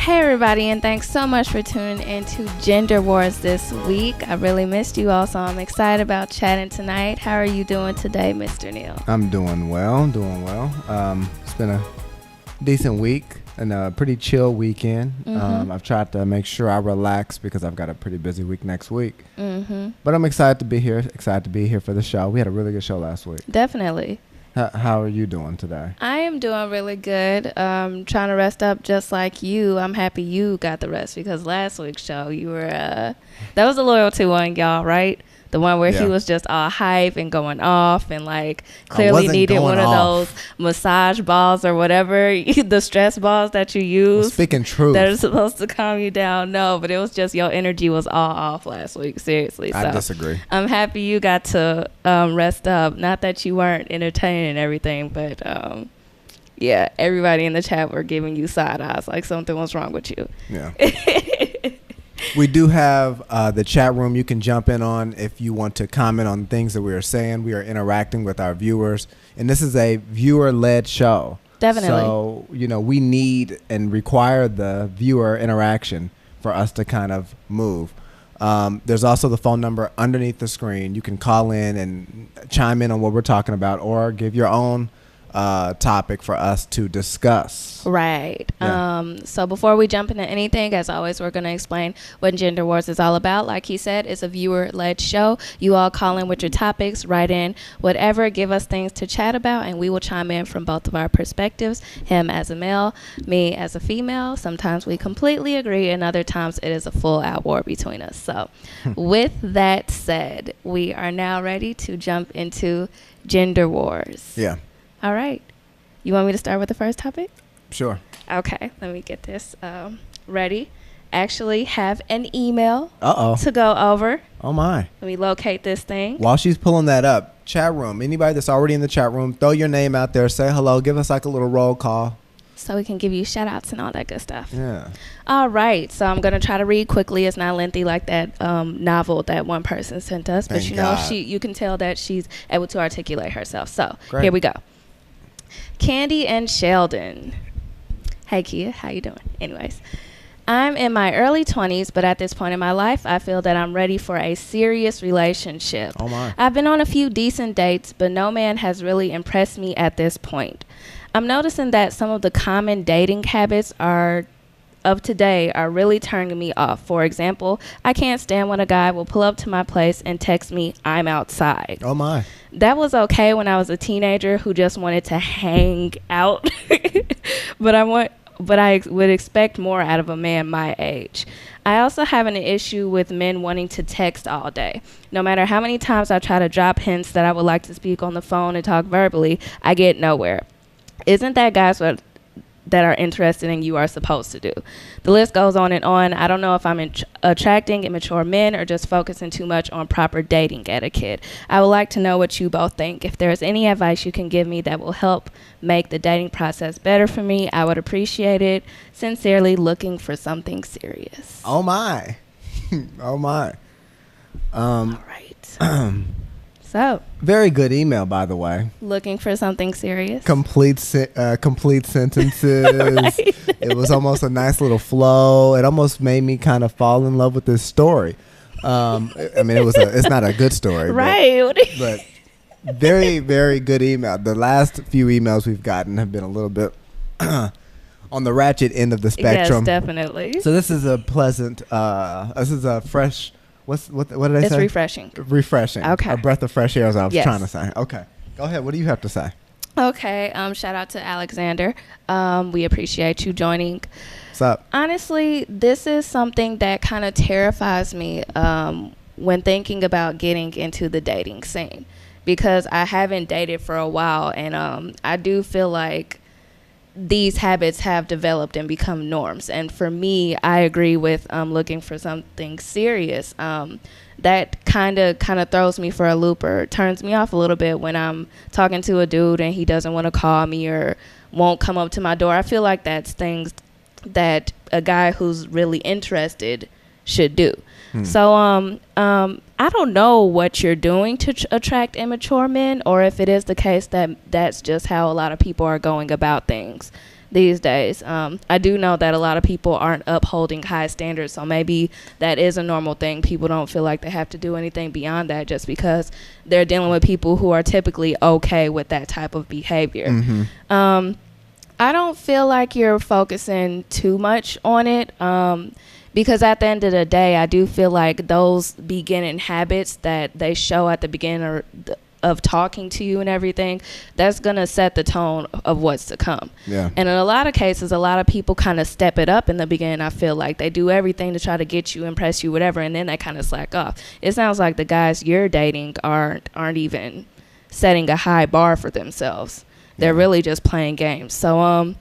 Hey everybody, and thanks so much for tuning into Gender Wars this week. I really missed you all, so I'm excited about chatting tonight. How are you doing today, Mr. Neal? I'm doing well. It's been a decent week and a pretty chill weekend. I've tried to make sure I relax because I've got a pretty busy week next week. But I'm excited to be here for the show. We had a really good show last week. Definitely. How are you doing today? I am doing really good. Trying to rest up just like you. I'm happy you got the rest because last week's show you were that was the loyalty one, y'all, right? The one where he was just all hype and going off and like clearly needed one of those massage balls or whatever, the stress balls that you use. Well, speaking truth. That are supposed to calm you down. No, but it was just your energy was all off last week. Seriously. I disagree. I'm happy you got to rest up. Not that you weren't entertaining and everything, but yeah, everybody in the chat were giving you side eyes like something was wrong with you. Yeah. We do have the chat room you can jump in on if you want to comment on things that we are saying. We are interacting with our viewers, and this is a viewer-led show. Definitely. So, we need and require the viewer interaction for us to kind of move. There's also the phone number underneath the screen. You can call in and chime in on what we're talking about or give your own topic for us to discuss. Right. Yeah. So before we jump into anything, as always, we're going to explain what Gender Wars is all about. Like he said, it's a viewer-led show. You all call in with your topics, write in whatever, give us things to chat about, and we will chime in from both of our perspectives, him as a male, me as a female. Sometimes we completely agree, and other times it is a full-out war between us. So with that said, we are now ready to jump into Gender Wars. Yeah. All right. You want me to start with the first topic? Sure. Okay. Let me get this ready. Actually have an email Uh-oh. to go over. Oh, my. Let me locate this thing. While she's pulling that up, chat room. Anybody that's already in the chat room, throw your name out there. Say hello. Give us like a little roll call. So we can give you shout outs and all that good stuff. Yeah. All right. So I'm going to try to read quickly. It's not lengthy like that novel that one person sent us. But, Thank God. you can tell that she's able to articulate herself. So Great. Here we go. Kandee and Sheldon. Hey, Kia. How you doing? Anyways. I'm in my early 20s, but at this point in my life, I feel that I'm ready for a serious relationship. Oh, my. I've been on a few decent dates, but no man has really impressed me at this point. I'm noticing that some of the common dating habits of today are really turning me off. For example, I can't stand when a guy will pull up to my place and text me, "I'm outside." Oh, my. That was okay when I was a teenager who just wanted to hang out. But I would expect more out of a man my age. I also have an issue with men wanting to text all day. No matter how many times I try to drop hints that I would like to speak on the phone and talk verbally, I get nowhere. Isn't that guys that are interested in you are supposed to do? The list goes on and on. I don't know if I'm attracting immature men or just focusing too much on proper dating etiquette. I would like to know what you both think. If there's any advice you can give me that will help make the dating process better for me, I would appreciate it. Sincerely, looking for something serious. Oh, my. Oh, my. All right. So, very good email, by the way. Looking for something serious. Complete sentences. Right. It was almost a nice little flow. It almost made me kind of fall in love with this story. I mean, it's not a good story, right? But very, very good email. The last few emails we've gotten have been a little bit on the ratchet end of the spectrum. Yes, definitely. So this is a pleasant. This is a fresh. What did I say? It's refreshing. Refreshing. Okay. A breath of fresh air is what I was Yes. trying to say. Okay. Go ahead. What do you have to say? Okay. Shout out to Alexander. We appreciate you joining. What's up? Honestly, this is something that kind of terrifies me when thinking about getting into the dating scene, because I haven't dated for a while, and I do feel like these habits have developed and become norms. And for me, I agree with looking for something serious. That kind of throws me for a loop or turns me off a little bit when I'm talking to a dude and he doesn't want to call me or won't come up to my door. I feel like that's things that a guy who's really interested should do. So I I don't know what you're doing to attract immature men, or if it is the case that that's just how a lot of people are going about things these days. I do know that a lot of people aren't upholding high standards, so maybe that is a normal thing. People don't feel like they have to do anything beyond that just because they're dealing with people who are typically okay with that type of behavior. I don't feel like you're focusing too much on it. Because at the end of the day, I do feel like those beginning habits that they show at the beginning of talking to you and everything, that's going to set the tone of what's to come. Yeah. And in a lot of cases, a lot of people kind of step it up in the beginning. I feel like they do everything to try to get you, impress you, whatever, and then they kind of slack off. It sounds like the guys you're dating aren't even setting a high bar for themselves. They're really just playing games. So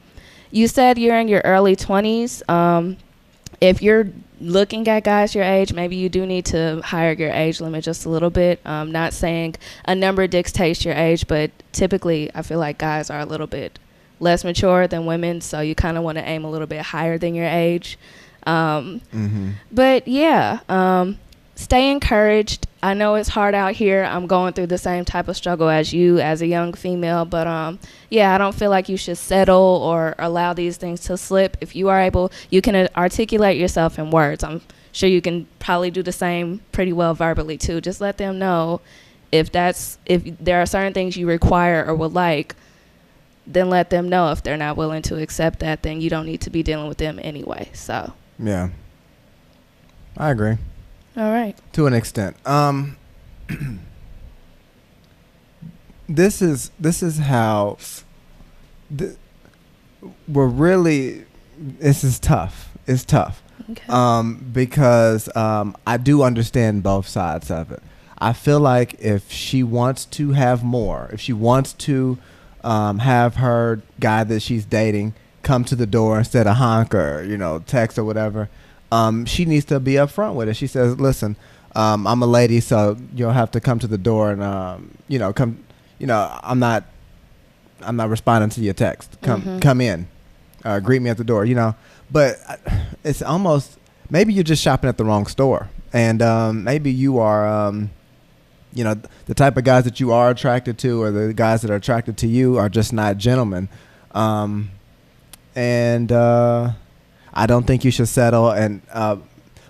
you said you're in your early 20s. If you're looking at guys your age, maybe you do need to higher your age limit just a little bit. Not saying a number dictates your age, but typically I feel like guys are a little bit less mature than women, so you kind of want to aim a little bit higher than your age. But yeah, stay encouraged. I know it's hard out here. I'm going through the same type of struggle as you as a young female, but yeah, I don't feel like you should settle or allow these things to slip. If you are able, you can articulate yourself in words. I'm sure you can probably do the same pretty well verbally too. Just let them know if there are certain things you require or would like, then let them know. If they're not willing to accept that, then you don't need to be dealing with them anyway. So yeah, I agree. All right. To an extent. This is how we're really. This is tough. It's tough. Okay. Because I do understand both sides of it. I feel like if she wants to have more, if she wants to have her guy that she's dating come to the door instead of honk or text or whatever. She needs to be upfront with it. She says, "Listen, I'm a lady, so you'll have to come to the door and come. I'm not responding to your text. Come in, greet me at the door. But it's almost maybe you're just shopping at the wrong store, and maybe you are, the type of guys that you are attracted to, or the guys that are attracted to you, are just not gentlemen, and." I don't think you should settle,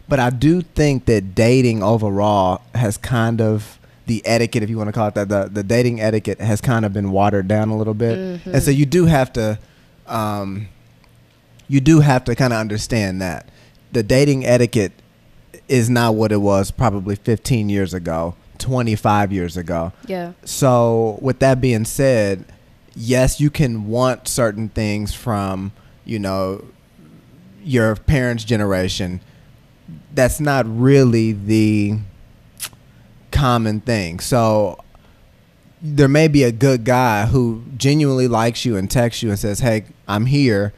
but I do think that dating overall has kind of, the etiquette, if you want to call it that, the dating etiquette has kind of been watered down a little bit, and so you do have to kind of understand that the dating etiquette is not what it was probably 15 years ago, 25 years ago. Yeah. So with that being said, yes, you can want certain things from your parents' generation. That's not really the common thing. So there may be a good guy who genuinely likes you and texts you and says, "Hey, I'm here."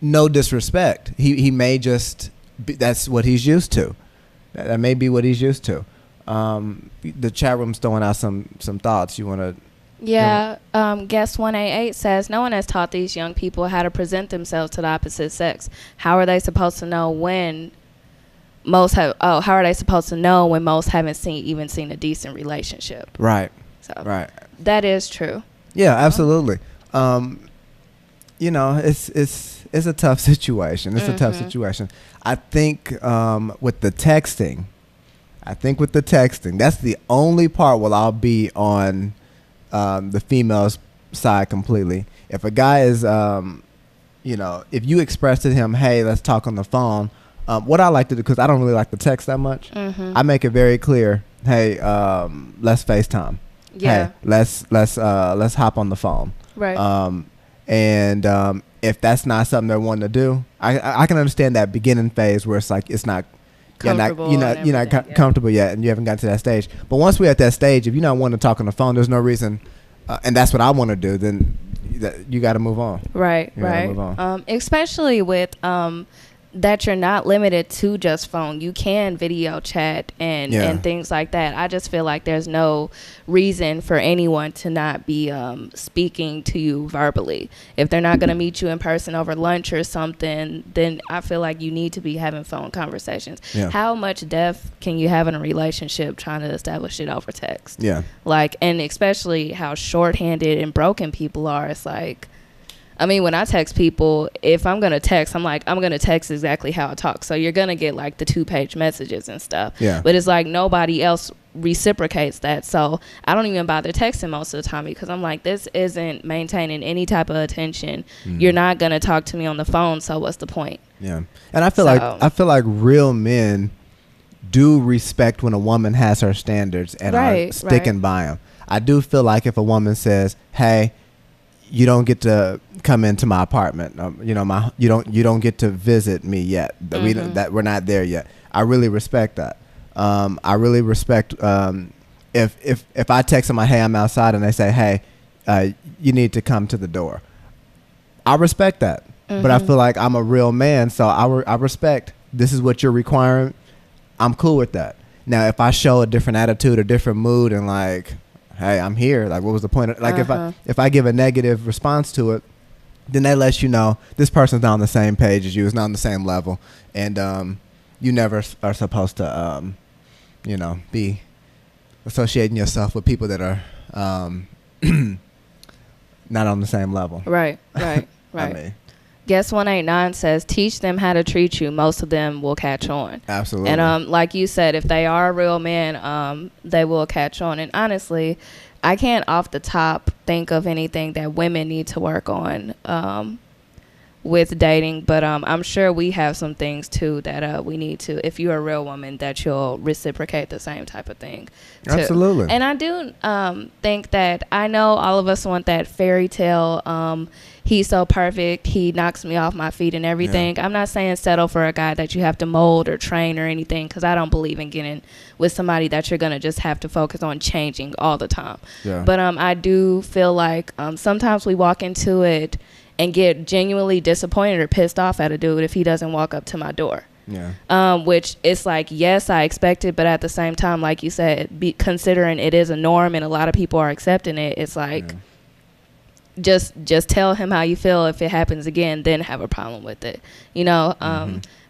No disrespect. He may just that's what he's used to. That may be what he's used to. The chat room's throwing out some thoughts. You want to? Yeah, guest 188 says, no one has taught these young people how to present themselves to the opposite sex. How are they supposed to know when most haven't even seen a decent relationship? Right. So right. That is true. Yeah, absolutely. It's a tough situation. It's a tough situation. I think with the texting, that's the only part where I'll be on the female's side completely. If a guy is, if you express to him, "Hey, let's talk on the phone," what I like to do, because I don't really like to text that much, I make it very clear, "Hey, let's FaceTime. Yeah. Hey, let's hop on the phone." Right. And if that's not something they're wanting to do, I can understand that beginning phase where it's like it's not. You're not comfortable yet, and you haven't gotten to that stage. But once we're at that stage, if you're not wanting to talk on the phone, there's no reason, and that's what I want to do. Then you got to move on. Right. Move on. Especially with that you're not limited to just phone. You can video chat and things like that. I just feel like there's no reason for anyone to not be speaking to you verbally. If they're not going to meet you in person over lunch or something, then I feel like you need to be having phone conversations. Yeah. How much depth can you have in a relationship trying to establish it over text? Yeah. Like, and especially how shorthanded and broken people are. It's like, I mean, when I text people, if I'm going to text, I'm like, I'm going to text exactly how I talk. So you're going to get like the 2-page messages and stuff. Yeah. But it's like nobody else reciprocates that. So I don't even bother texting most of the time because I'm like, this isn't maintaining any type of attention. You're not going to talk to me on the phone. So what's the point? Yeah. And I feel like real men do respect when a woman has her standards and are sticking by them. I do feel like if a woman says, hey, you don't get to come into my apartment. You don't get to visit me yet. We're not there yet. I really respect that. I really respect if I text them, hey, I'm outside, and they say, hey, you need to come to the door. I respect that, but I feel like I'm a real man, so I respect. This is what you're requiring. I'm cool with that. Now, if I show a different attitude, a different mood, and like, hey, I'm here. Like, what was the point of, like, if I give a negative response to it, then that lets you know this person's not on the same page as you. It's not on the same level. And you never are supposed to, be associating yourself with people that are not on the same level. Right. I mean, Guess 189 says, teach them how to treat you. Most of them will catch on. Absolutely. And like you said, if they are a real man, they will catch on. And honestly, I can't off the top think of anything that women need to work on with dating. But I'm sure we have some things, too, that we need to. If you're a real woman, that you'll reciprocate the same type of thing, too. Absolutely. And I do think that I know all of us want that fairy tale he's so perfect, he knocks me off my feet and everything. Yeah. I'm not saying settle for a guy that you have to mold or train or anything, because I don't believe in getting with somebody that you're going to just have to focus on changing all the time. Yeah. But I do feel like sometimes we walk into it and get genuinely disappointed or pissed off at a dude if he doesn't walk up to my door. Yeah. Which it's like, yes, I expect it, but at the same time, like you said, considering it is a norm and a lot of people are accepting it, it's like... Yeah. Just tell him how you feel. If it happens again, then have a problem with it.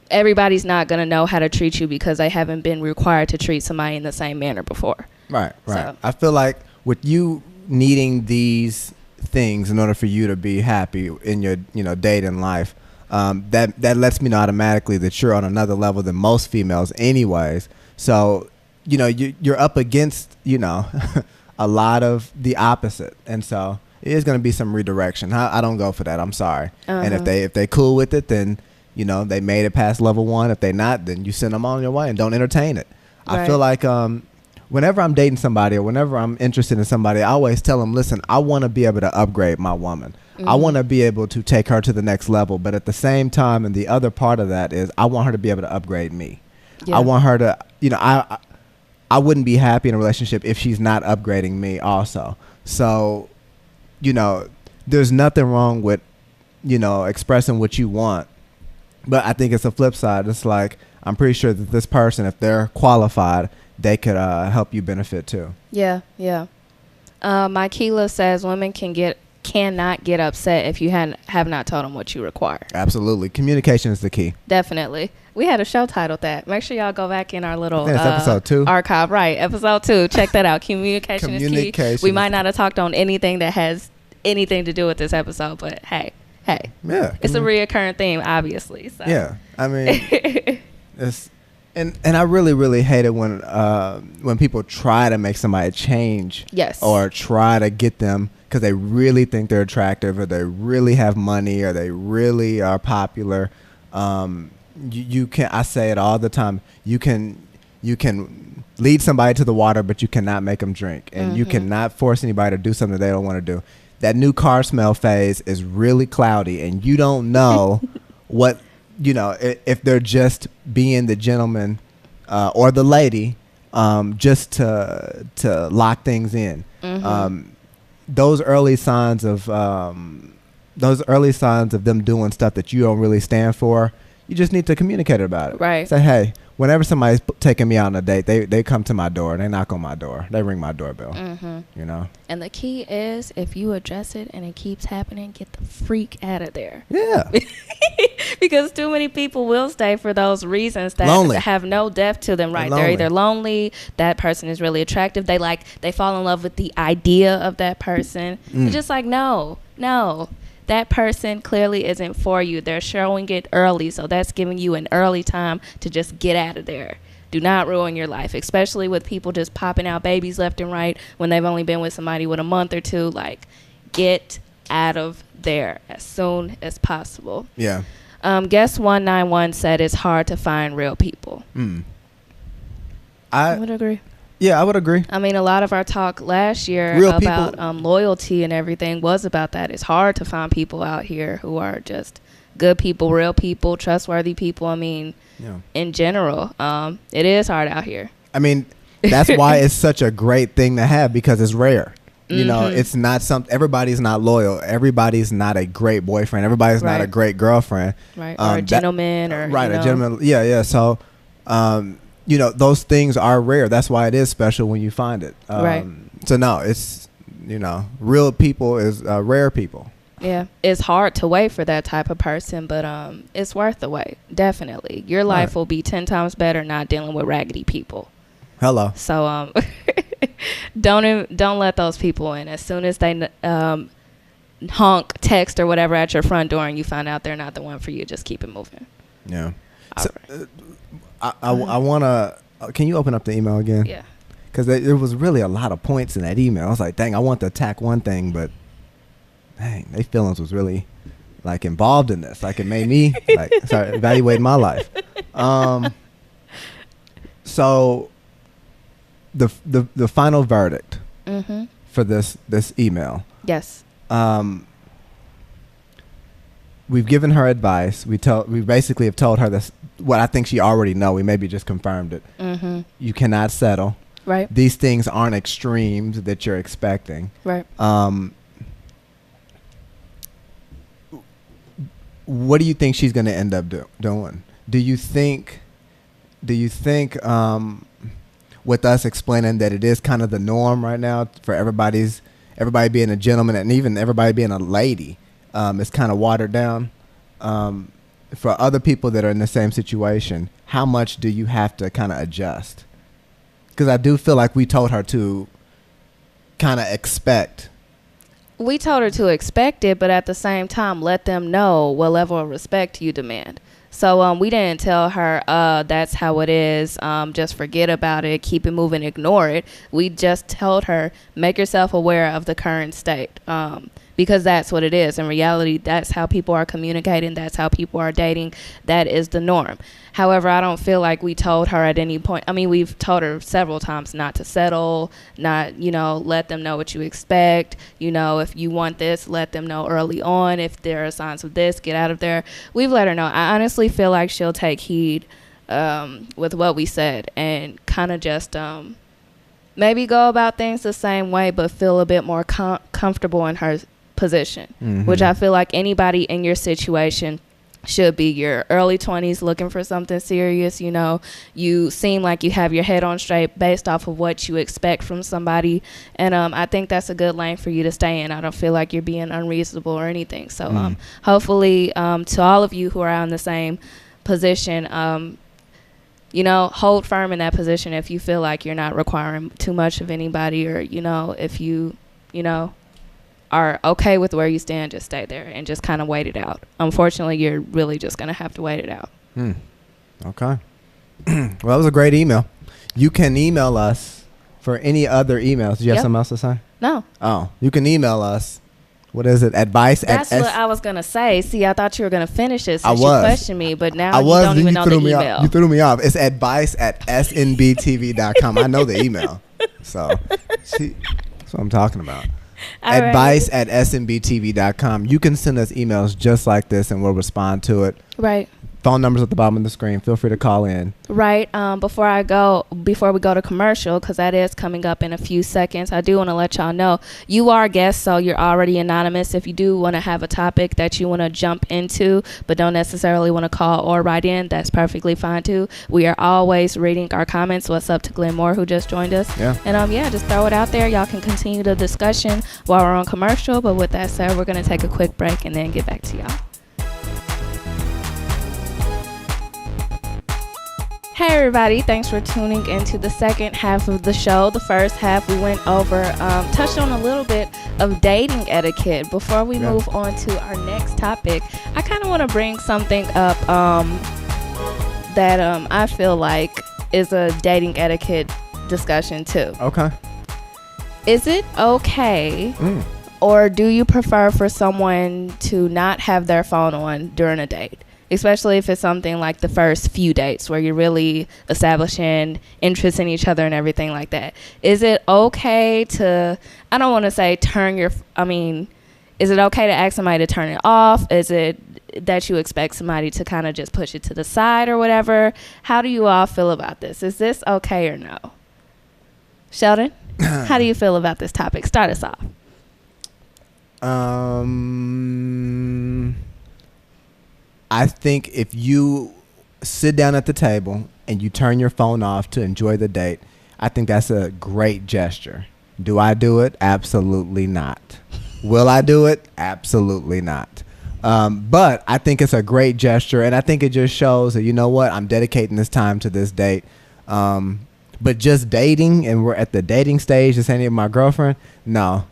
Everybody's not going to know how to treat you because they haven't been required to treat somebody in the same manner before. Right. So. I feel like with you needing these things in order for you to be happy in your dating life, that lets me know automatically that you're on another level than most females anyways. So you're up against a lot of the opposite, and so it is going to be some redirection. I don't go for that. I'm sorry. And if they cool with it, then they made it past level 1. If they not, then you send them on your way and don't entertain it. Right. I feel like whenever I'm dating somebody or whenever I'm interested in somebody, I always tell them, listen, I want to be able to upgrade my woman. I want to be able to take her to the next level. But at the same time, and the other part of that is I want her to be able to upgrade me. Yeah. I want her to, I wouldn't be happy in a relationship if she's not upgrading me also. So... there's nothing wrong with, expressing what you want. But I think it's a flip side. It's like, I'm pretty sure that this person, if they're qualified, they could help you benefit too. Yeah. Maikila says women cannot get upset if you have not told them what you require. Absolutely. Communication is the key. Definitely. We had a show titled that. Make sure y'all go back in our little episode 2 archive. Right, episode 2. Check that out. Communication is key. We might not have talked on anything that has anything to do with this episode, but hey. Yeah. It's a reoccurring theme, obviously. So. Yeah. I mean, it's and I really, really hate it when people try to make somebody change. Yes. Or try to get them because they really think they're attractive or they really have money or they really are popular. You can, I say it all the time, you can lead somebody to the water, but you cannot make them drink. And you cannot force anybody to do something they don't want to do. That new car smell phase is really cloudy, and you don't know what, if they're just being the gentleman or the lady just to lock things in. Those early signs of them doing stuff that you don't really stand for, you just need to communicate about it. Right. Say, hey, whenever somebody's taking me out on a date, they come to my door. They knock on my door. They ring my doorbell. You know. And the key is, if you address it and it keeps happening, get the freak out of there. Yeah. Because too many people will stay for those reasons that have no depth to them. Right. They're either lonely. That person is really attractive. They fall in love with the idea of that person. It's just like, no. That person clearly isn't for you. They're showing it early, so that's giving you an early time to just get out of there. Do not ruin your life, especially with people just popping out babies left and right when they've only been with somebody with a month or two. Like, get out of there as soon as possible. Yeah. Guest 191 said it's hard to find real people. I would agree. Yeah, I would agree. I mean, a lot of our talk last year about loyalty and everything was about that. It's hard to find people out here who are just good people, real people, trustworthy people. I mean, in general, it is hard out here. I mean, that's why it's such a great thing to have, because it's rare. You know, it's not everybody's not loyal. Everybody's not a great boyfriend. Everybody's not a great girlfriend. Right. Or a gentleman. Or a gentleman. Yeah. So, you know, those things are rare. That's why it is special when you find it. Right. So no, it's, you know, real people is rare people. Yeah, it's hard to wait for that type of person, but it's worth the wait. Definitely, your life will be 10 times better not dealing with raggedy people. Hello. So don't let those people in. As soon as they honk, text, or whatever at your front door, and you find out they're not the one for you, just keep it moving. Yeah. So, I want to. Can you open up the email again? Yeah. Because there was really a lot of points in that email. I was like, dang, I want to attack one thing, but dang, their feelings was really like involved in this. Like, it made me start evaluating my life. So the final verdict for this email. Yes. We've given her advice. We basically have told her this, what I think she already know. We maybe just confirmed it. You cannot settle. Right. These things aren't extremes that you're expecting. Right. What do you think she's going to end up doing? Do you think with us explaining that it is kind of the norm right now for everybody being a gentleman and even everybody being a lady, it's kind of watered down? For other people that are in the same situation, how much do you have to kind of adjust? Because I do feel like we told her to kind of expect. We told her to expect it, but at the same time, let them know what level of respect you demand. So we didn't tell her that's how it is. Just forget about it. Keep it moving. Ignore it. We just told her, make yourself aware of the current state. Because that's what it is. In reality, that's how people are communicating. That's how people are dating. That is the norm. However, I don't feel like we told her at any point. I mean, we've told her several times not to settle, not, let them know what you expect. If you want this, let them know early on. If there are signs of this, get out of there. We've let her know. I honestly feel like she'll take heed with what we said and kind of just maybe go about things the same way, but feel a bit more comfortable in her position, which I feel like anybody in your situation should be. Your early 20s looking for something serious. You seem like you have your head on straight based off of what you expect from somebody, and I think that's a good lane for you to stay in. I don't feel like you're being unreasonable or anything. So hopefully to all of you who are in the same position, hold firm in that position if you feel like you're not requiring too much of anybody, or if you are okay with where you stand, just stay there and just kind of wait it out. Unfortunately, you're really just going to have to wait it out. Okay. Well, that was a great email. You can email us for any other emails. Do you have something else to say? No. Oh, you can email us. What is it? Advice That's what I was going to say. See, I thought you were going to finish it since you questioned me, but now you don't even know the email. You threw me off. It's advice@snbtv.com. I know the email. So, see, that's what I'm talking about. Advice@snbtv.com. You can send us emails just like this and we'll respond to it. Right. phone numbers at the bottom of the screen. Feel free to call in. Right. Before we go to commercial, because that is coming up in a few seconds, I do want to let y'all know you are guests, so you're already anonymous. If you do want to have a topic that you want to jump into but don't necessarily want to call or write in, that's perfectly fine too. We are always reading our comments. What's up to Glenn Moore, who just joined us? Yeah. And just throw it out there. Y'all can continue the discussion while we're on commercial. But with that said, we're going to take a quick break and then get back to y'all. Hey everybody, thanks for tuning into the second half of the show. The first half we went over, touched on a little bit of dating etiquette. Before we move on to our next topic, I kind of want to bring something up that I feel like is a dating etiquette discussion too. Okay. Is it okay or do you prefer for someone to not have their phone on during a date? Especially if it's something like the first few dates where you're really establishing interest in each other and everything like that. Is it okay to, I don't want to say is it okay to ask somebody to turn it off? Is it that you expect somebody to kind of just push it to the side or whatever? How do you all feel about this? Is this okay or no? Sheldon, how do you feel about this topic? Start us off. I think if you sit down at the table and you turn your phone off to enjoy the date, I think that's a great gesture. Do I do it? Absolutely not. Will I do it? Absolutely not. But I think it's a great gesture, and I think it just shows that, you know what, I'm dedicating this time to this date. But just dating, and we're at the dating stage, just any of my girlfriend, no.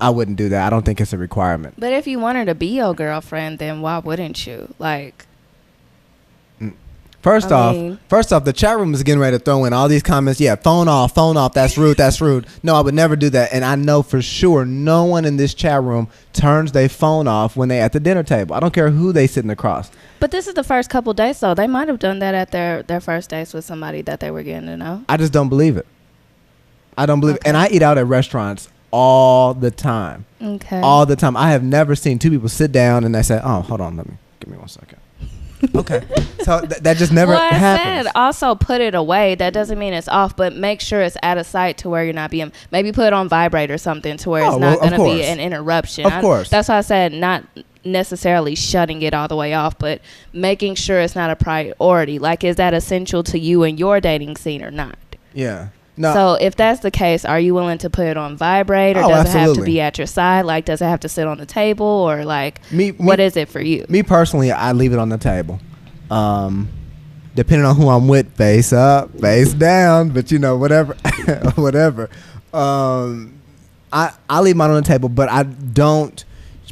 I wouldn't do that. I don't think it's a requirement. But if you want her to be your girlfriend, then why wouldn't you? Like, First off, the chat room is getting ready to throw in all these comments. Yeah, phone off. That's rude. That's rude. No, I would never do that. And I know for sure no one in this chat room turns their phone off when they at the dinner table. I don't care who they sitting across. But this is the first couple dates, though. They might have done that at their first dates with somebody that they were getting to know. I just don't believe it. I don't believe it. And I eat out at restaurants all the time. Okay. All the time. I have never seen two people sit down and they say, "Oh, hold on, give me 1 second." Okay. So that just never happens. Said also put it away. That doesn't mean it's off, but make sure it's out of sight to where you're not being, maybe put it on vibrate or something to where it's not going to be an interruption. Of course. That's why I said not necessarily shutting it all the way off, but making sure it's not a priority. Like, is that essential to you and your dating scene or not? Yeah. No. So if that's the case, are you willing to put it on vibrate, or does it have to be at your side? Like, does it have to sit on the table, or like, what is it for you? Me personally, I leave it on the table. Depending on who I'm with, face up, face down, but whatever, whatever. I leave mine on the table, but I don't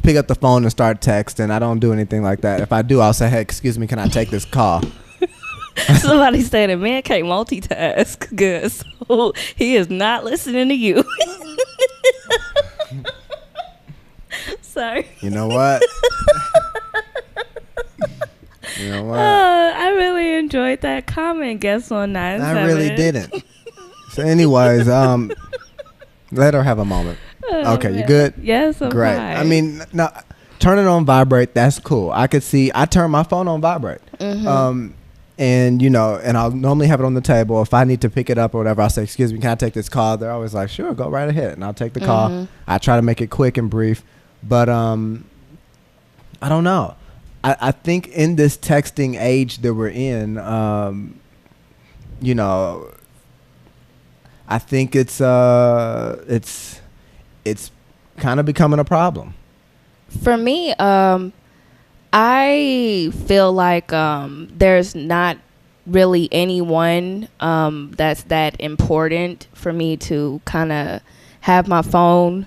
pick up the phone and start texting. I don't do anything like that. If I do, I'll say, "Hey, excuse me, can I take this call?" Somebody said a man can't multitask. Good. So he is not listening to you. Sorry. You know what? You know what? I really enjoyed that comment. Guess on 9-7. I really didn't. So anyways, let her have a moment. Okay, man. You good? Yes, I'm great. fine. I mean, no, turn it on vibrate. That's cool. I turn my phone on vibrate. Mm-hmm. And and I'll normally have it on the table. If I need to pick it up or whatever, I'll say, "Excuse me, can I take this call?" They're always like, "Sure, go right ahead." And I'll take the call. I try to make it quick and brief. But I don't know. I think in this texting age that we're in, I think it's kind of becoming a problem. For me, I feel like there's not really anyone that's that important for me to kind of have my phone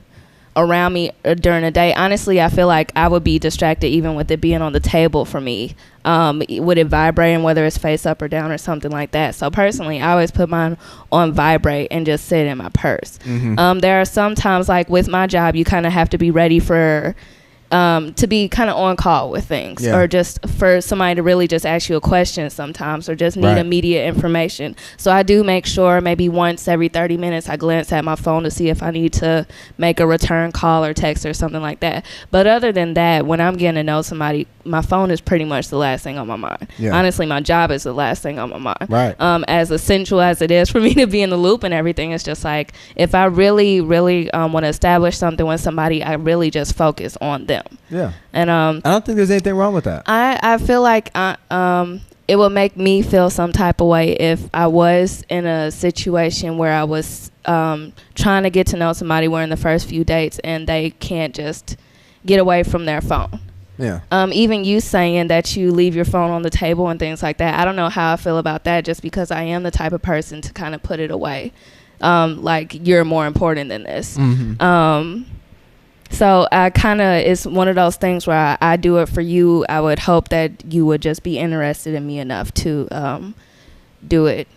around me during the day. Honestly, I feel like I would be distracted even with it being on the table for me. With it vibrating, whether it's face up or down or something like that. So personally, I always put mine on vibrate and just sit in my purse. Mm-hmm. There are some times, like with my job, you kind of have to be ready for to be kind of on call with things, or just for somebody to really just ask you a question sometimes, or just need immediate information. So I do make sure maybe once every 30 minutes I glance at my phone to see if I need to make a return call or text or something like that. But other than that, when I'm getting to know somebody, my phone is pretty much the last thing on my mind. Honestly, my job is the last thing on my mind. As essential as it is for me to be in the loop and everything, it's just like, if I really want to establish something with somebody, I really just focus on them. And I don't think there's anything wrong with that. I feel like it would make me feel some type of way if I was in a situation where I was trying to get to know somebody, we're in the first few dates and they can't just get away from their phone. Even you saying that you leave your phone on the table and things like that, I don't know how I feel about that, just because I am the type of person to kind of put it away. Like, you're more important than this. So I kind of, it's one of those things where I do it for you. I would hope that you would just be interested in me enough to do it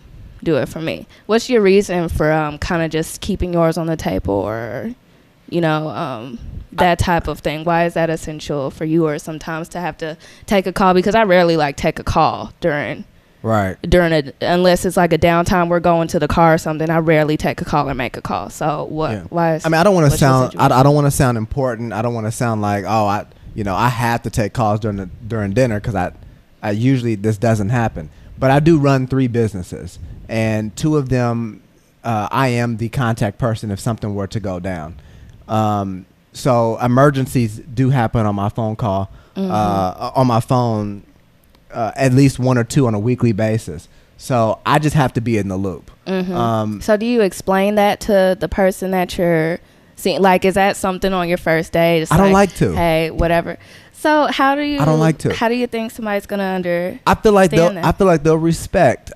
for me. What's your reason for kind of just keeping yours on the table, or that type of thing? Why is that essential for you, or sometimes to have to take a call? Because I rarely take a call during unless it's like a downtime, we're going to the car or something. I rarely take a call or make a call. So why is, I don't want to sound, I don't want to sound important. I don't want to sound like, I have to take calls during dinner, because I usually, this doesn't happen. But I do run 3 businesses, and 2 of them I am the contact person if something were to go down. So emergencies do happen on my phone call, on my phone, at least 1 or 2 on a weekly basis. So I just have to be in the loop. So do you explain that to the person that you're seeing? Like, is that something on your first date? It's I don't like to. Hey, whatever. So how do you? I don't like to. How do you think somebody's gonna understand? I feel like they'll respect.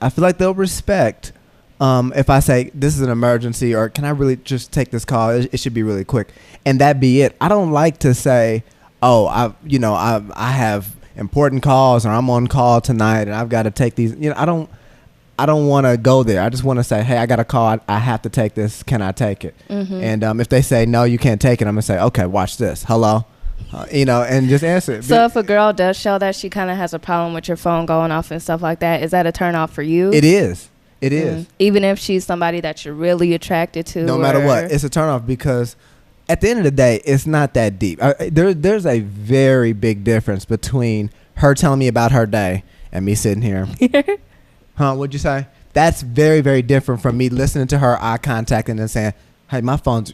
If I say this is an emergency, or can I really just take this call? It should be really quick, and that be it. I don't like to say, oh, I have important calls, or I'm on call tonight and I've got to take these. I don't want to go there. I just want to say, hey, I got a call. I have to take this. Can I take it? And if they say no, you can't take it, I'm gonna say, okay, watch this. Hello. And just answer it. So if a girl does show that she kind of has a problem with your phone going off and stuff like that, is that a turn off for you? It is. It is. Even if she's somebody that you're really attracted to? No matter what, it's a turn off, because at the end of the day, it's not that deep. There's a very big difference between her telling me about her day and me sitting here. What'd you say? That's very, very different from me listening to her, eye contact, and then saying, hey, my phone's,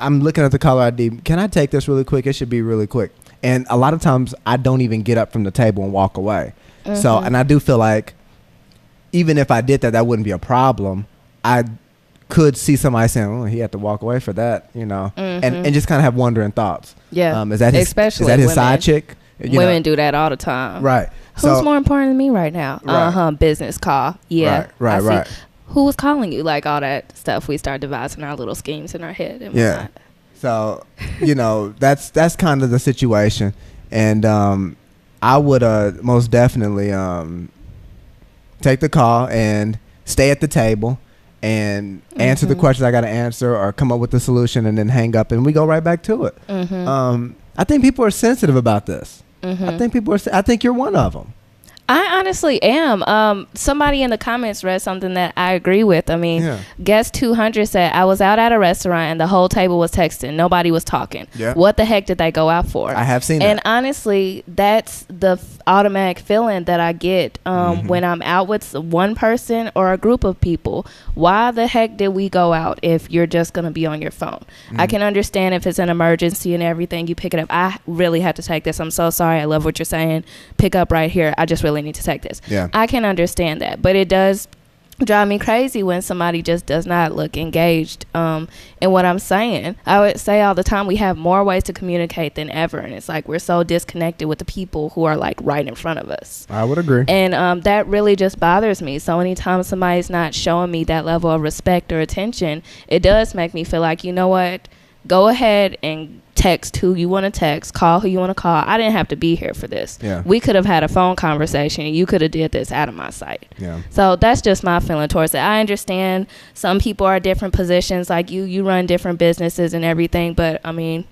I'm looking at the caller ID. Can I take this really quick? It should be really quick. And a lot of times I don't even get up from the table and walk away. So, and I do feel like even if I did that, that wouldn't be a problem. I could see somebody saying, oh, he had to walk away for that, and just kind of have wondering thoughts. Is that his side chick? Women do that all the time. Right. Who's more important than me right now? Business call. Yeah. Right. Who was calling you? Like, all that stuff. We start devising our little schemes in our head. And whatnot. So, that's kind of the situation. And I would most definitely take the call and stay at the table and answer the questions I got to answer, or come up with the solution, and then hang up, and we go right back to it. I think people are sensitive about this. I think you're one of them. I honestly am. Somebody in the comments read something that I agree with. I mean, Guest 200 said, I was out at a restaurant and the whole table was texting. Nobody was talking. What the heck did they go out for? I have seen that. And that. Honestly, that's the automatic feeling that I get when I'm out with one person or a group of people. Why the heck did we go out if you're just going to be on your phone? I can understand if it's an emergency and everything, you pick it up. I really have to take this. I'm so sorry. I love what you're saying. Pick up right here. I just really need to take this. I can understand that, but it does drive me crazy when somebody just does not look engaged in what I'm saying. I would say all the time, we have more ways to communicate than ever, and it's like we're so disconnected with the people who are like right in front of us. I would agree. And that really just bothers me. So anytime somebody's not showing me that level of respect or attention, it does make me feel like, you know what, go ahead and text who you want to text, call who you want to call. I didn't have to be here for this. We could have had a phone conversation and you could have did this out of my sight. So that's just my feeling towards it. I understand some people are different positions, like you run different businesses and everything, but I mean,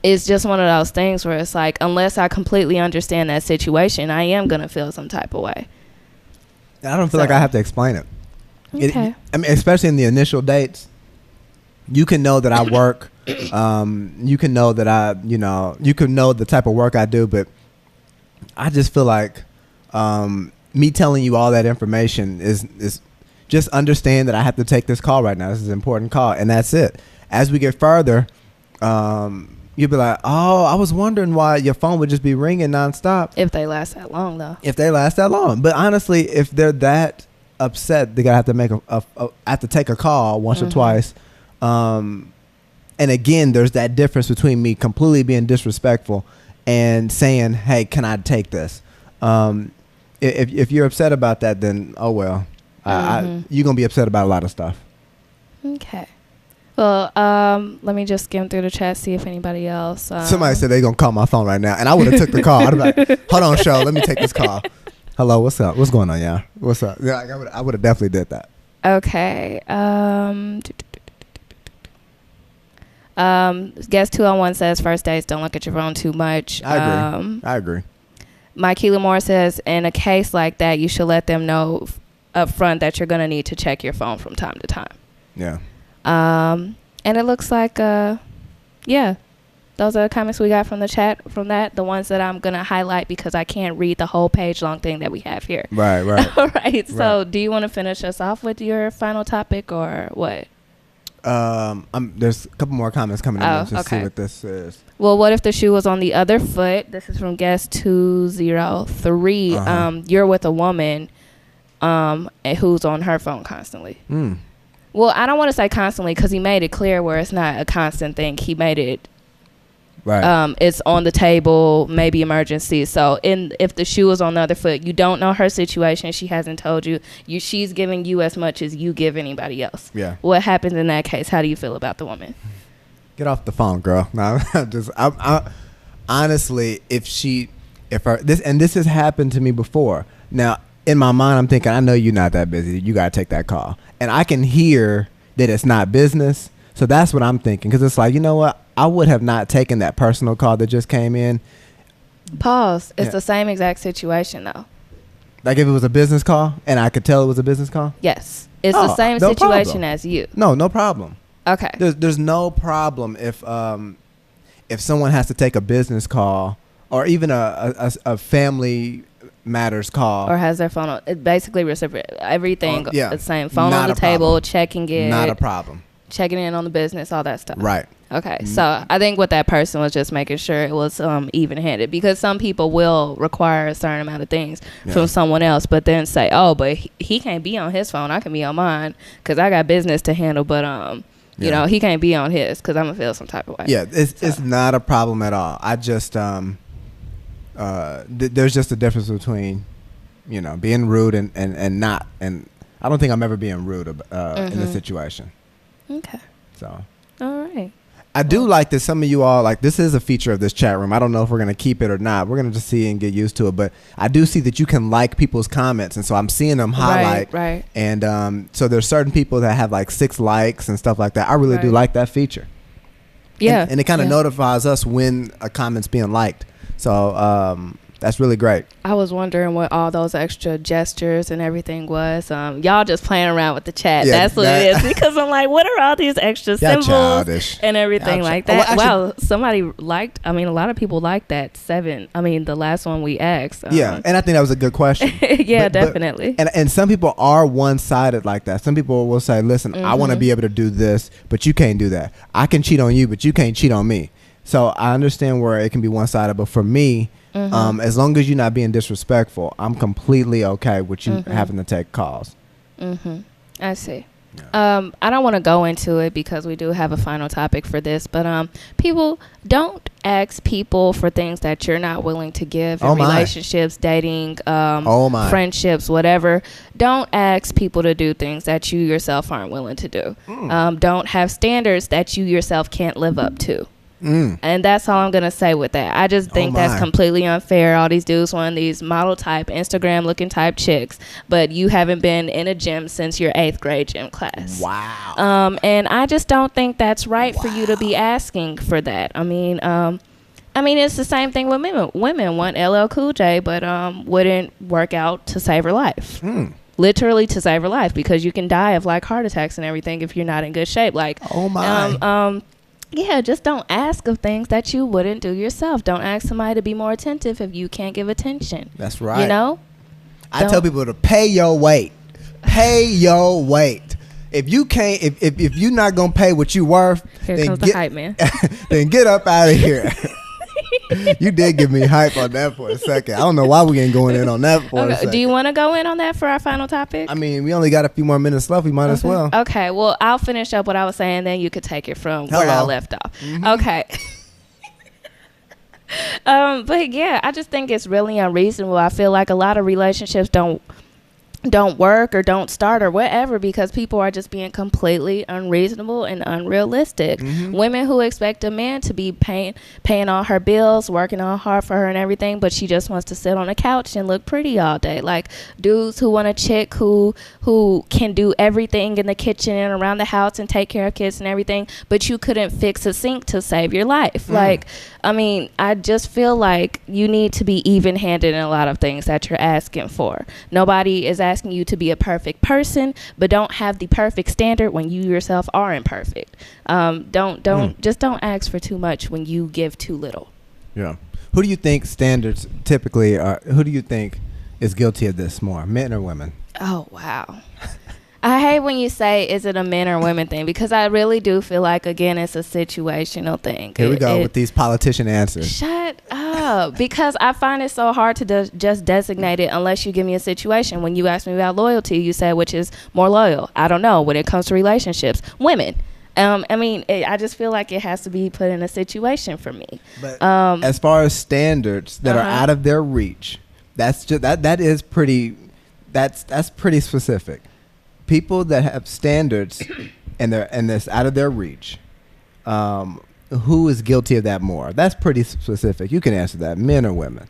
it's just one of those things where it's like, unless I completely understand that situation, I am going to feel some type of way. I don't feel like I have to explain it. Okay. I mean, especially in the initial dates, you can know that I work. You can know that you can know the type of work I do, but I just feel like me telling you all that information is just understand that I have to take this call right now. This is an important call, and that's it. As we get further, you'll be like, oh, I was wondering why your phone would just be ringing nonstop. If they last that long, though. If they last that long. But honestly, if they're that upset, they're going to have to have to take a call once or twice. And again, there's that difference between me completely being disrespectful and saying, hey, can I take this? If you're upset about that, then, oh, well, you're going to be upset about a lot of stuff. Okay. Well, let me just skim through the chat, see if anybody else. Somebody said they're going to call my phone right now, and I would have took the call. I'd be like, hold on, show, let me take this call. Hello, what's up? What's going on, y'all? What's up? Yeah, I would have definitely did that. Okay. Guest 201 says, first dates, don't look at your phone too much. I agree. Mikey Lamore says, in a case like that, you should let them know up front that you're going to need to check your phone from time to time. Yeah. And it looks like, yeah, those are the comments we got from the chat from that. The ones that I'm going to highlight because I can't read the whole page long thing that we have here. Right. All right. So do you want to finish us off with your final topic or what? There's a couple more comments coming in. Let's just see what this is. Well, what if the shoe was on the other foot? This is from guest 203. You're with a woman who's on her phone constantly. Well, I don't want to say constantly because he made it clear where it's not a constant thing. He made it right. It's on the table, maybe emergency. So if the shoe is on the other foot, you don't know her situation. She hasn't told you. She's giving you as much as you give anybody else. Yeah. What happens in that case? How do you feel about the woman? Get off the phone, girl. No, I honestly, this has happened to me before. Now, in my mind, I'm thinking, I know you're not that busy. You got to take that call. And I can hear that it's not business. So that's what I'm thinking. Because it's like, you know what? I would have not taken that personal call that just came in. Pause. It's the same exact situation, though. Like if it was a business call and I could tell it was a business call? Yes. It's the same situation as you. No problem. Okay. There's no problem if someone has to take a business call or even a family matters call or has their phone on. It basically reciprocate everything. The same phone on the table, checking it. Not a problem. Checking in on the business, all that stuff. Right. Okay. So I think what that person was just making sure it was even-handed because some people will require a certain amount of things from someone else, but then say, oh, but he can't be on his phone. I can be on mine because I got business to handle, but you know, he can't be on his because I'm gonna feel some type of way. Yeah, it's not a problem at all. I just there's just a difference between, you know, being rude and not. And I don't think I'm ever being rude in this situation. Okay. So. All right. I do like that some of you all, like, this is a feature of this chat room. I don't know if we're going to keep it or not. We're going to just see and get used to it. But I do see that you can like people's comments. And so I'm seeing them highlight. Right. And so there's certain people that have like 6 likes and stuff like that. I really do like that feature. Yeah. And it kind of notifies us when a comment's being liked. So that's really great. I was wondering what all those extra gestures and everything was. Y'all just playing around with the chat. That's what it is. Because I'm like, what are all these extra symbols childish. And everything like that? Well, somebody liked, a lot of people liked that 7. The last one we asked. Yeah, and I think that was a good question. Yeah, definitely. And some people are one-sided like that. Some people will say, listen, I want to be able to do this, but you can't do that. I can cheat on you, but you can't cheat on me. So I understand where it can be one-sided, but for me, as long as you're not being disrespectful, I'm completely okay with you having to take calls. I see. Yeah. I don't want to go into it because we do have a final topic for this, but people don't ask people for things that you're not willing to give in relationships, dating, friendships, whatever. Don't ask people to do things that you yourself aren't willing to do. Don't have standards that you yourself can't live up to. And that's all I'm going to say with that. I just think that's completely unfair. All these dudes want these model type, Instagram looking type chicks, but you haven't been in a gym since your 8th grade gym class. Wow. And I just don't think that's right for you to be asking for that. I mean, it's the same thing with women. Women want LL Cool J, but wouldn't work out to save her life. Literally to save her life, because you can die of like heart attacks and everything if you're not in good shape. Like, oh my. Yeah, just don't ask of things that you wouldn't do yourself. Don't ask somebody to be more attentive if you can't give attention. That's right. You know? I tell people to pay your weight. Pay your weight. If you can't, if you're not gonna pay what you worth, here comes the hype man. Then get up out of here. You did give me hype on that for a second. I don't know why we ain't going in on that for a second. Do you want to go in on that for our final topic? I mean, we only got a few more minutes left. We might as well. Okay, well, I'll finish up what I was saying, then you could take it from where I left off. Okay. But yeah, I just think it's really unreasonable. I feel like a lot of relationships don't work or don't start or whatever because people are just being completely unreasonable and unrealistic. Women who expect a man to be paying all her bills, working all hard for her and everything, but she just wants to sit on a couch and look pretty all day. Like dudes who want a chick who can do everything in the kitchen and around the house and take care of kids and everything, but you couldn't fix a sink to save your life. Like, I mean, I just feel like you need to be even-handed in a lot of things that you're asking for. Nobody is asking you to be a perfect person, but don't have the perfect standard when you yourself are imperfect. Just don't ask for too much when you give too little. Yeah. Who do you think standards typically are? Who do you think is guilty of this more, men or women? Oh, wow. I hate when you say, is it a men or women thing? Because I really do feel like, again, it's a situational thing. Here we go with these politician answers. Shut up. Because I find it so hard to just designate it unless you give me a situation. When you ask me about loyalty, you say, which is more loyal? I don't know. When it comes to relationships, women. I just feel like it has to be put in a situation for me. But as far as standards that are out of their reach, that's pretty specific. People that have standards and that's out of their reach, who is guilty of that more? That's pretty specific. You can answer that. Men or women?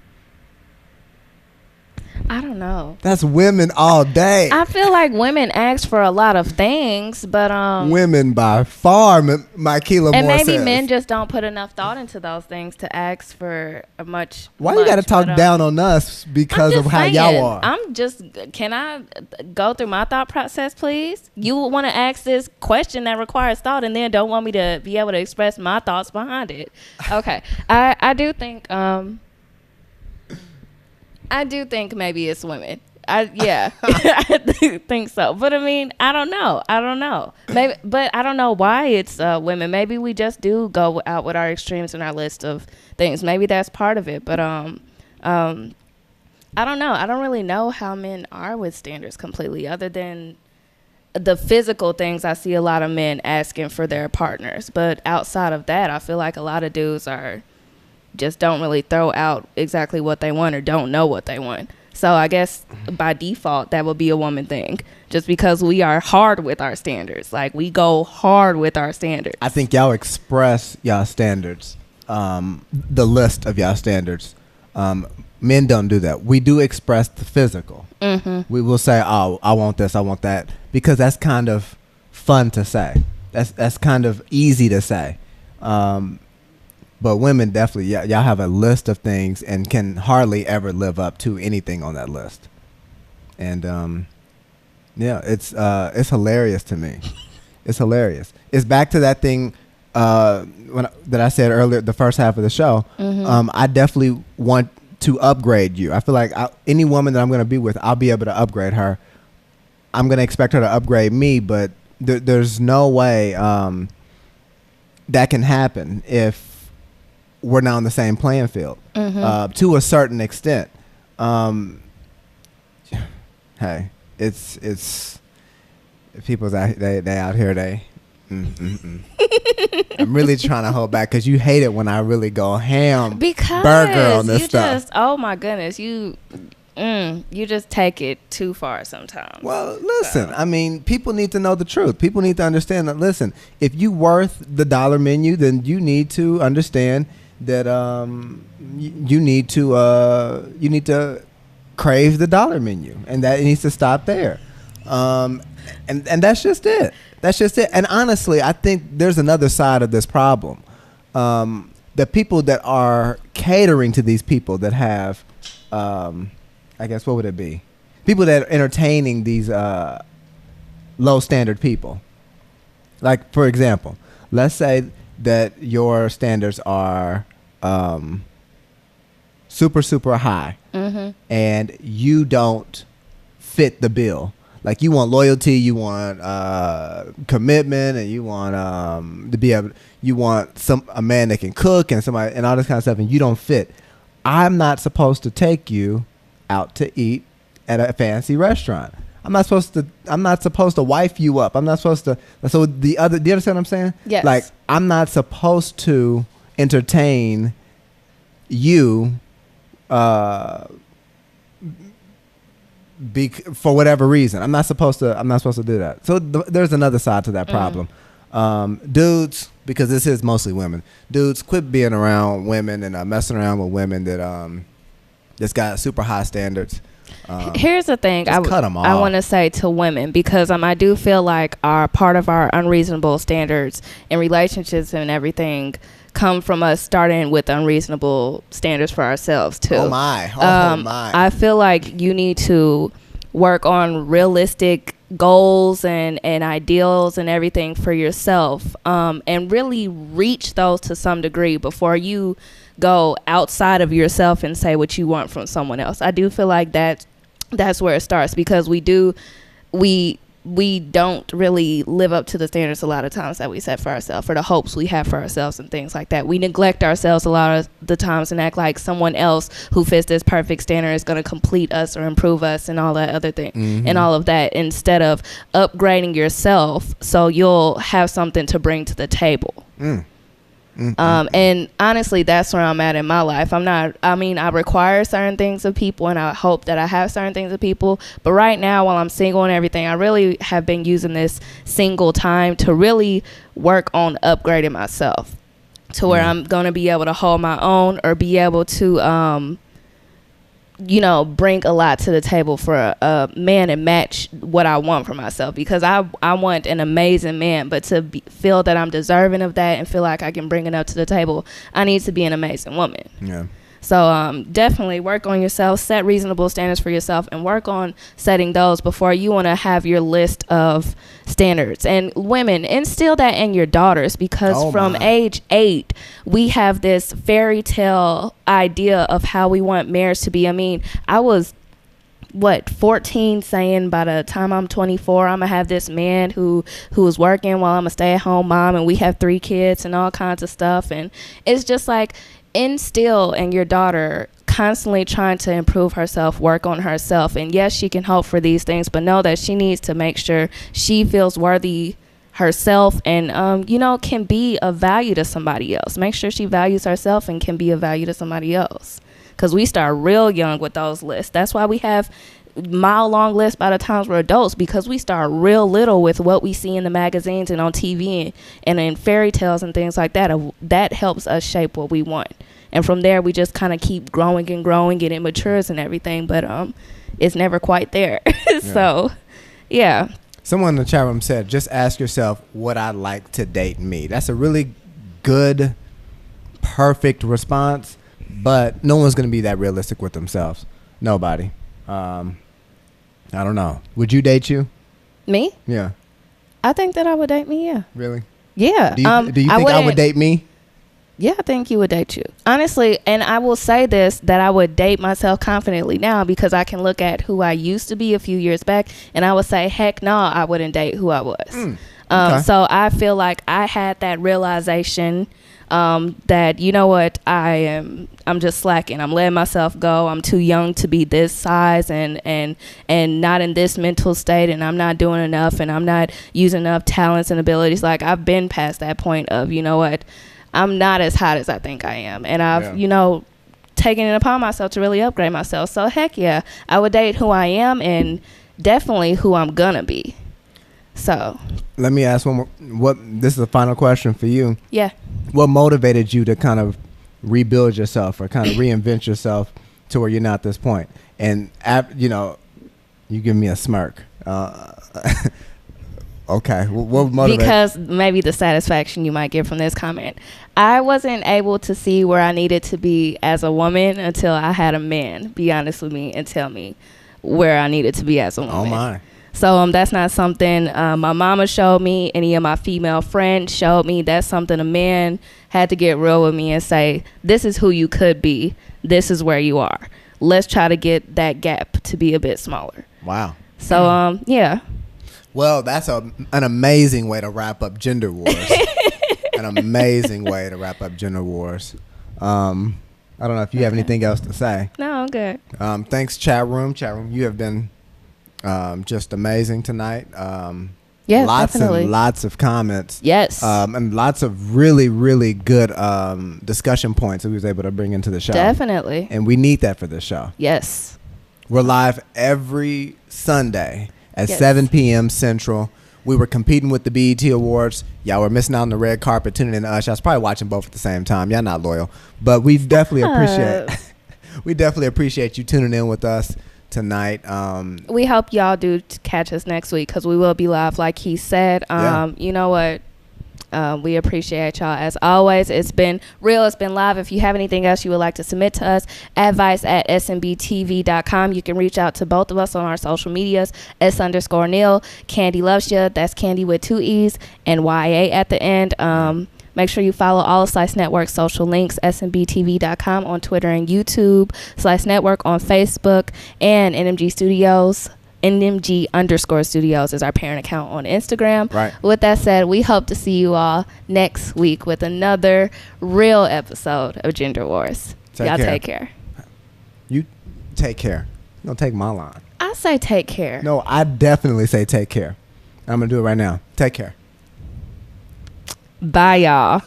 I don't know. That's women all day. I feel like women ask for a lot of things, but women by far, Mykela and Moore maybe says. Men just don't put enough thought into those things to ask for much. Why you got to talk down on us because of how y'all are? Can I go through my thought process, please? You want to ask this question that requires thought, and then don't want me to be able to express my thoughts behind it. Okay, I do think. I do think maybe it's women. I do think so. But I mean, I don't know. Maybe, but I don't know why it's women. Maybe we just do go out with our extremes in our list of things. Maybe that's part of it. But I don't know. I don't really know how men are with standards completely, other than the physical things. I see a lot of men asking for their partners. But outside of that, I feel like a lot of dudes just don't really throw out exactly what they want or don't know what they want. So I guess by default, that would be a woman thing, just because we are hard with our standards. Like, we go hard with our standards. I think y'all express y'all standards, the list of y'all standards. Men don't do that. We do express the physical. We will say, oh, I want this, I want that, because that's kind of fun to say. That's kind of easy to say. But women definitely, y'all have a list of things and can hardly ever live up to anything on that list. And it's hilarious to me. It's hilarious. It's back to that thing that I said earlier, the first half of the show. I definitely want to upgrade you. I feel like any woman that I'm going to be with, I'll be able to upgrade her. I'm going to expect her to upgrade me, but there's no way that can happen if we're not on the same playing field to a certain extent. Hey, it's people's out, they out here, I'm really trying to hold back because you hate it when I really go ham burger on this stuff. Oh my goodness, You just take it too far sometimes. Well, listen, I mean, people need to know the truth. People need to understand that, listen, if you worth the dollar menu, then you need to understand that you need to crave the dollar menu, and that it needs to stop there. And that's just it. That's just it. And honestly, I think there's another side of this problem. The people that are catering to these people that have, I guess, what would it be? People that are entertaining these low standard people. Like, for example, let's say that your standards are super, super high, and you don't fit the bill. Like, you want loyalty, you want commitment, and you want to be able. You want a man that can cook and somebody and all this kind of stuff, and you don't fit. I'm not supposed to take you out to eat at a fancy restaurant. I'm not supposed to wife you up. I'm not supposed to. So do you understand what I'm saying? Yes. Like, I'm not supposed to entertain you for whatever reason. I'm not supposed to do that. So there's another side to that problem. Dudes, because this is mostly women. Dudes, quit being around women and messing around with women that's got super high standards. Here's the thing I want to say to women, because I do feel like part of our unreasonable standards in relationships and everything come from us starting with unreasonable standards for ourselves too. Oh my. I feel like you need to work on realistic goals and ideals and everything for yourself, and really reach those to some degree before you go outside of yourself and say what you want from someone else. I do feel like that's where it starts, because we don't really live up to the standards a lot of times that we set for ourselves, for the hopes we have for ourselves and things like that. We neglect ourselves a lot of the times and act like someone else who fits this perfect standard is going to complete us or improve us and all that other thing and all of that, instead of upgrading yourself so you'll have something to bring to the table. And honestly, that's where I'm at in my life. I require certain things of people, and I hope that I have certain things of people. But right now, while I'm single and everything, I really have been using this single time to really work on upgrading myself to where I'm going to be able to hold my own, or be able to, bring a lot to the table for a man and match what I want for myself, because I want an amazing man, but to feel that I'm deserving of that and feel like I can bring enough to the table, I need to be an amazing woman. Yeah. So definitely work on yourself, set reasonable standards for yourself, and work on setting those before you want to have your list of standards. And women, instill that in your daughters, because from age 8, we have this fairy tale idea of how we want marriage to be. I mean, I was 14 saying by the time I'm 24 I'm gonna have this man who is working while I'm a stay-at-home mom, and we have 3 kids and all kinds of stuff. And it's just like, instill in your daughter constantly trying to improve herself, work on herself. And yes, she can hope for these things, but know that she needs to make sure she feels worthy herself and can be of value to somebody else. Make sure she values herself and can be of value to somebody else, because we start real young with those lists. That's why we have mile-long lists by the times we're adults, because we start real little with what we see in the magazines and on TV and in fairy tales and things like that. That helps us shape what we want, and from there we just kind of keep growing and growing, and it matures and everything, but it's never quite there. So yeah, someone in the chat room said, just ask yourself, would I like to date me? That's a really good, perfect response, but no one's going to be that realistic with themselves. Nobody. I don't know. Would you date you? Me? Yeah. I think that I would date me, yeah. Really? Yeah. Do you think I would date me? Yeah, I think you would date you. Honestly, and I will say this, that I would date myself confidently now, because I can look at who I used to be a few years back, and I would say, heck no, I wouldn't date who I was. Okay. So I feel like I had that realization that, you know what, I'm just slacking. I'm letting myself go. I'm too young to be this size and not in this mental state, and I'm not doing enough, and I'm not using enough talents and abilities. Like, I've been past that point of, you know what, I'm not as hot as I think I am. And I've, taking it upon myself to really upgrade myself. So heck yeah, I would date who I am and definitely who I'm gonna be. So let me ask one more. This is the final question for you. Yeah. What motivated you to kind of rebuild yourself or kind of reinvent yourself to where you're not at this point? And you know, you give me a smirk. Okay. What motivated? Because maybe the satisfaction you might get from this comment. I wasn't able to see where I needed to be as a woman until I had a man be honest with me and tell me where I needed to be as a woman. Oh my. So that's not something my mama showed me, any of my female friends showed me. That's something a man had to get real with me and say, this is who you could be. This is where you are. Let's try to get that gap to be a bit smaller. Wow. So, yeah. Well, that's an amazing way to wrap up gender wars. An amazing way to wrap up gender wars. I don't know if you have anything else to say. No, I'm good. Thanks, chat room. Chat room, you have been just amazing tonight. Yeah, lots definitely. and lots of comments. Yes. And lots of really, really good discussion points that we was able to bring into the show. Definitely. And we need that for this show. Yes. We're live every Sunday at 7 p.m. Central. We were competing with the BET Awards. Y'all were missing out on the red carpet, tuning in to us. Y'all was probably watching both at the same time. Y'all not loyal. But we definitely appreciate you tuning in with us tonight. We hope y'all do catch us next week because we will be live like he said. You know what? We appreciate y'all as always. It's been real. It's been live. If you have anything else you would like to submit to us, advice@snbtv.com. You can reach out to both of us on our social medias, S_Neil. Kandee loves you. That's Kandee with 2 E's and YA at the end. Make sure you follow all of Slice Network's social links, snbtv.com on Twitter and YouTube, Slice Network on Facebook, and NMG Studios. NMG_studios is our parent account on Instagram. Right. With that said, we hope to see you all next week with another real episode of Gender Wars. Y'all take care. You take care. Don't take my line. I say take care. No, I definitely say take care. I'm going to do it right now. Take care. Bye, y'all.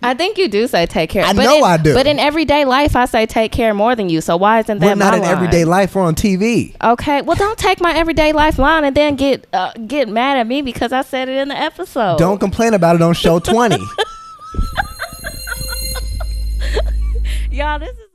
I think you do say take care. I do. But in everyday life, I say take care more than you. So why isn't that my line? We're not in everyday life. We're on TV. Okay. Well, don't take my everyday life line and then get mad at me because I said it in the episode. Don't complain about it on show 20. Y'all, this is